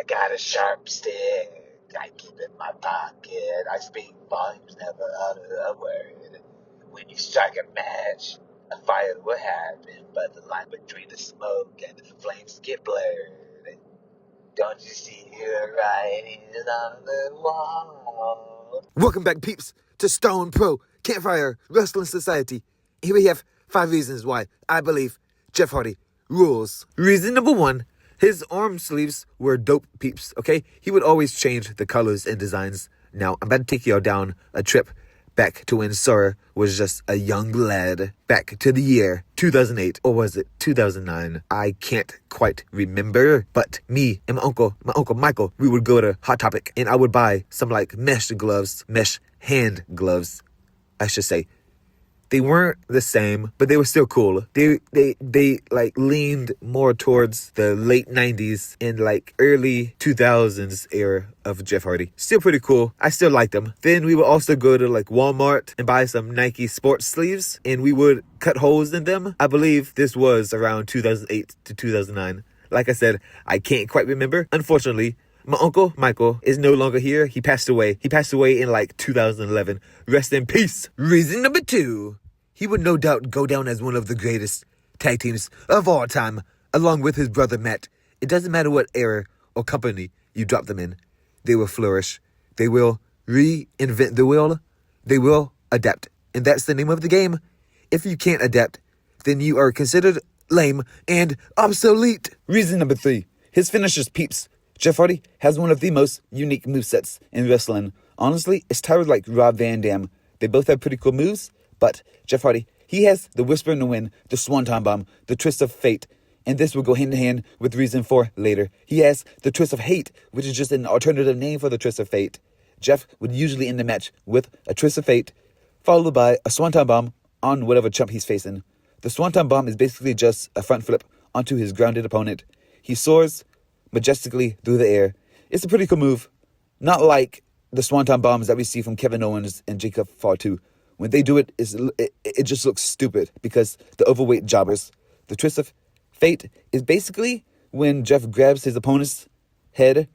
got a sharp stick, I keep in my pocket, I speak volumes, never utter a word. When you strike a match, a fire will happen, but the line between the smoke and the flames get blurred. Don't you see your writing on the wall? Welcome back, peeps, to Stone Pro Campfire Wrestling Society. Here we have 5 reasons why I believe Jeff Hardy rules. Reason number 1, his arm sleeves were dope, peeps, okay? He would always change the colors and designs. Now, I'm about to take y'all down a trip back to when Sora was just a young lad. Back to the year 2008, or was it 2009? I can't quite remember. But me and my uncle Michael, we would go to Hot Topic and I would buy some like mesh hand gloves, I should say. They weren't the same, but they were still cool. They like leaned more towards the late 90s and like early 2000s era of Jeff Hardy. Still pretty cool. I still liked them. Then we would also go to like Walmart and buy some Nike sports sleeves, and we would cut holes in them. I believe this was around 2008 to 2009. Like I said, I can't quite remember. Unfortunately, my uncle Michael is no longer here. He passed away. He passed away in like 2011. Rest in peace. Reason number 2. He would no doubt go down as one of the greatest tag teams of all time, along with his brother Matt. It doesn't matter what era or company you drop them in. They will flourish. They will reinvent the wheel. They will adapt. And that's the name of the game. If you can't adapt, then you are considered lame and obsolete. Reason number 3. His finishers, peeps. Jeff Hardy has one of the most unique movesets in wrestling. Honestly, it's titled like Rob Van Dam. They both have pretty cool moves, but Jeff Hardy, he has the Whisper in the Wind, the Swanton Bomb, the Twist of Fate, and this will go hand in hand with reason 4 later. He has the Twist of Hate, which is just an alternative name for the Twist of Fate. Jeff would usually end the match with a Twist of Fate, followed by a Swanton Bomb on whatever chump he's facing. The Swanton Bomb is basically just a front flip onto his grounded opponent. He soars majestically through the air. It's a pretty cool move. Not like the Swanton Bombs that we see from Kevin Owens and Jacob Fatu. When they do it, it just looks stupid because the overweight jobbers. The Twist of Fate is basically when Jeff grabs his opponent's head,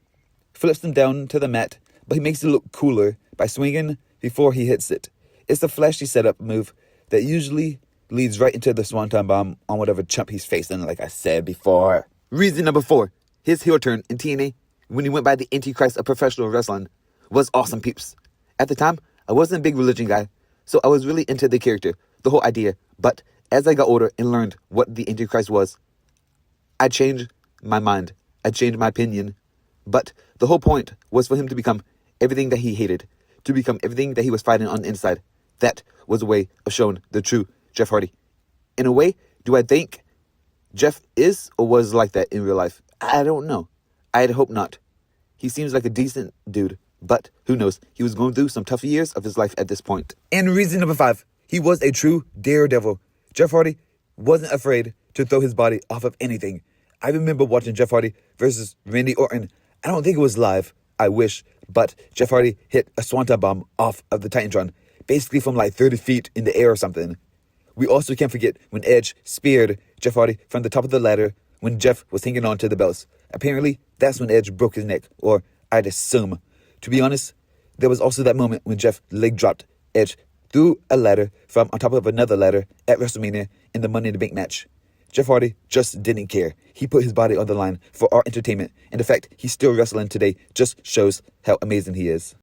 flips them down to the mat, but he makes it look cooler by swinging before he hits it. It's a flashy setup move that usually leads right into the Swanton Bomb on whatever chump he's facing, like I said before. Reason number 4. His heel turn in TNA, when he went by the Antichrist of professional wrestling, was awesome, peeps. At the time, I wasn't a big religion guy, so I was really into the character, the whole idea. But as I got older and learned what the Antichrist was, I changed my mind. I changed my opinion. But the whole point was for him to become everything that he hated, to become everything that he was fighting on the inside. That was a way of showing the true Jeff Hardy. In a way, do I think Jeff is or was like that in real life? I don't know. I'd hope not. He seems like a decent dude, but who knows? He was going through some tough years of his life at this point. And reason number 5, he was a true daredevil. Jeff Hardy wasn't afraid to throw his body off of anything. I remember watching Jeff Hardy versus Randy Orton. I don't think it was live. I wish. But Jeff Hardy hit a Swanton Bomb off of the Titantron, basically from like 30 feet in the air or something. We also can't forget when Edge speared Jeff Hardy from the top of the ladder when Jeff was hanging on to the belts. Apparently, that's when Edge broke his neck, or I'd assume. To be honest, there was also that moment when Jeff leg dropped Edge through a ladder from on top of another ladder at WrestleMania in the Money in the Bank match. Jeff Hardy just didn't care. He put his body on the line for our entertainment, and the fact he's still wrestling today just shows how amazing he is.